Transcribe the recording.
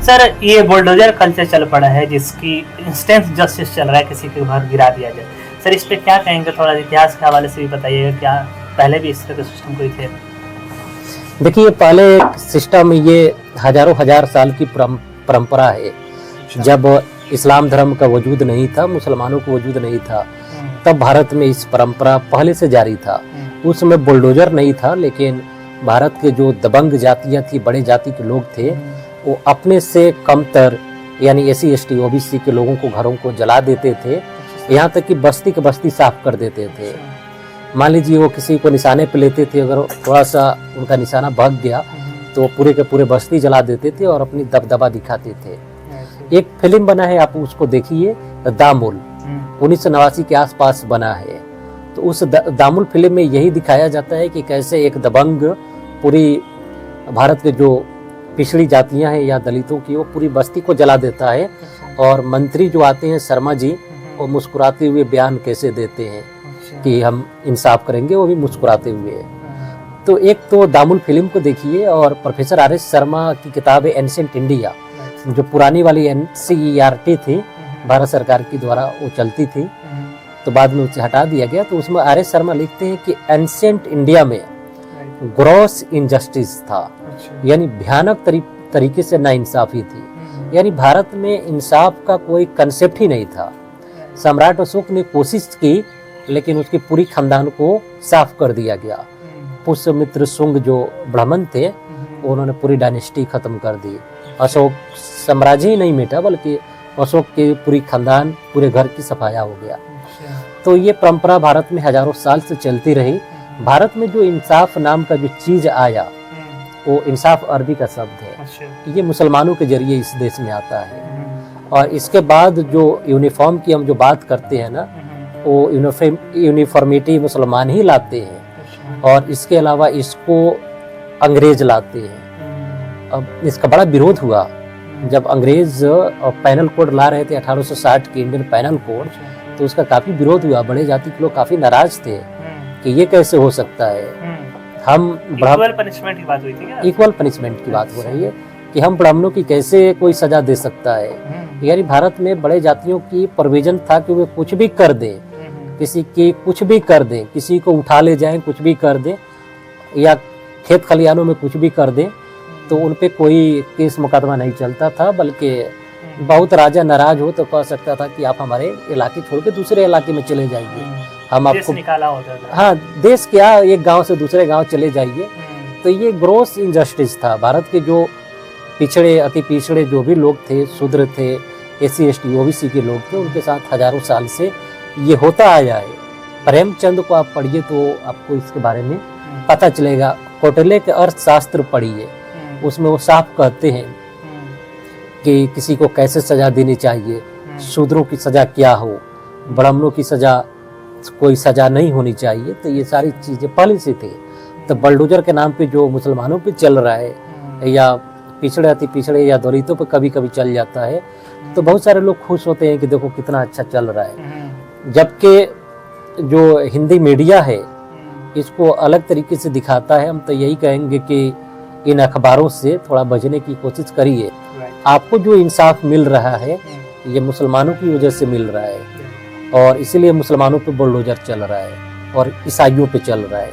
Sir ये bulldozer culture चल पड़ा है जिसकी इंस्टेंट जस्टिस चल रहा है, किसी के घर गिरा दिया जाए। सर इस पे क्या कहेंगे, थोड़ा इतिहास के हवाले से भी बताइएगा, क्या पहले भी इस तरह के सिस्टम कोई थे? देखिए, पहले एक सिस्टम, ये हजारों हजार साल की परंपरा है। जब इस्लाम धर्म का वजूद नहीं था, मुसलमानों का वजूद नहीं था, तब भारत में इस परंपरा पहले से जारी था। उसमें बुलडोजर नहीं था, लेकिन भारत के जो दबंग जातियाँ थी, बड़े जाति के लोग थे, वो अपने से कमतर यानी SC ST OBC के लोगों को, घरों को जला देते थे। यहाँ तक कि बस्ती के बस्ती साफ कर देते थे। मान लीजिए वो किसी को निशाने पे लेते थे, अगर थोड़ा सा उनका निशाना भग गया तो वो पूरे के पूरे बस्ती जला देते थे और अपनी दबदबा दिखाते थे। एक फिल्म बना है, आप उसको देखिए, दामुल, 1989 के आसपास बना है। तो उस दामुल फिल्म में यही दिखाया जाता है कि कैसे एक दबंग पूरी भारत के जो पिछड़ी जातियां हैं या दलितों की, वो पूरी बस्ती को जला देता है। और मंत्री जो आते हैं, शर्मा जी, वो मुस्कुराते हुए बयान कैसे देते हैं कि हम इंसाफ करेंगे, वो भी मुस्कुराते हुए। तो एक तो दामुल फिल्म को देखिए, और प्रोफेसर RS शर्मा की किताब है एंशिएंट इंडिया, जो पुरानी वाली NCERT थी, भारत सरकार की द्वारा वो चलती थी, तो बाद में उसे हटा दिया गया। तो उसमें RS शर्मा लिखते हैं कि एंशिएंट इंडिया में ग्रॉस इनजस्टिस था, यानी भयानक तरीके से नाइंसाफी थी। यानी भारत में इंसाफ का कोई कंसेप्ट ही नहीं था। सम्राट अशोक ने कोशिश की, लेकिन उसके पूरी खानदान को साफ कर दिया गया। पुष्यमित्र शुंग जो ब्राह्मण थे, उन्होंने पूरी डायनेस्टी खत्म कर दी। अशोक साम्राज्य ही नहीं मिटा, बल्कि अशोक के पूरी खानदान, पूरे घर की सफाया हो गया। तो ये परंपरा भारत में हजारों साल से चलती रही। भारत में जो इंसाफ नाम का जो चीज आया, वो इंसाफ अरबी का शब्द है। ये मुसलमानों के जरिए इस देश में आता है। और इसके बाद जो यूनिफॉर्म की हम जो बात करते हैं ना, वो यूनिफॉर्मिटी मुसलमान ही लाते हैं, और इसके अलावा इसको अंग्रेज लाते हैं। अब इसका बड़ा विरोध हुआ जब अंग्रेज पैनल कोड ला रहे थे, 1860 के इंडियन पैनल कोड, तो उसका काफी विरोध हुआ। बड़े जाति के लोग काफी नाराज थे कि ये कैसे हो सकता है। हम इक्वल पनिशमेंट की बात हुई थी क्या? इक्वल पनिशमेंट की बात हो रही है कि हम ब्राह्मणों की कैसे कोई सजा दे सकता है। यानी भारत में बड़े जातियों की प्रोविजन था कि वे कुछ भी कर दें, किसी की कुछ भी कर दें, किसी को उठा ले जाएं, कुछ भी कर दें, या खेत खलियानों में कुछ भी कर दें, तो उन पे कोई केस मुकदमा नहीं चलता था। बल्कि बहुत राजा नाराज हो तो कह सकता था कि आप हमारे इलाके छोड़ के दूसरे इलाके में चले जाइए, हम आपको निकाला होता था। हाँ, देश क्या, एक गांव से दूसरे गांव चले जाइए। तो ये ग्रॉस इनजस्टिस था। भारत के जो पिछड़े, अति पिछड़े जो भी लोग थे, शूद्र थे, SC ST OBC के लोग थे, उनके साथ हजारों साल से ये होता आया है। प्रेमचंद को आप पढ़िए तो आपको इसके बारे में पता चलेगा। कौटिल्य के अर्थशास्त्र पढ़िए, उसमें वो साफ कहते हैं कि किसी को कैसे सजा देनी चाहिए, शूद्रों की सजा क्या हो, ब्राह्मणों की सजा कोई सजा नहीं होनी चाहिए। तो ये सारी चीजें पहले से थे। तो बुलडोजर के नाम पे जो मुसलमानों पे चल रहा है, या पिछड़े, अति पिछड़े या दलितों पे कभी कभी चल जाता है, तो बहुत सारे लोग खुश होते हैं कि देखो कितना अच्छा चल रहा है। जबकि जो हिंदी मीडिया है, इसको अलग तरीके से दिखाता है। हम तो यही कहेंगे कि इन अखबारों से थोड़ा बचने की कोशिश करिए। आपको जो इंसाफ मिल रहा है, ये मुसलमानों की वजह से मिल रहा है, और इसीलिए मुसलमानों पे बुलडोजर चल रहा है और ईसाइयों पे चल रहा है।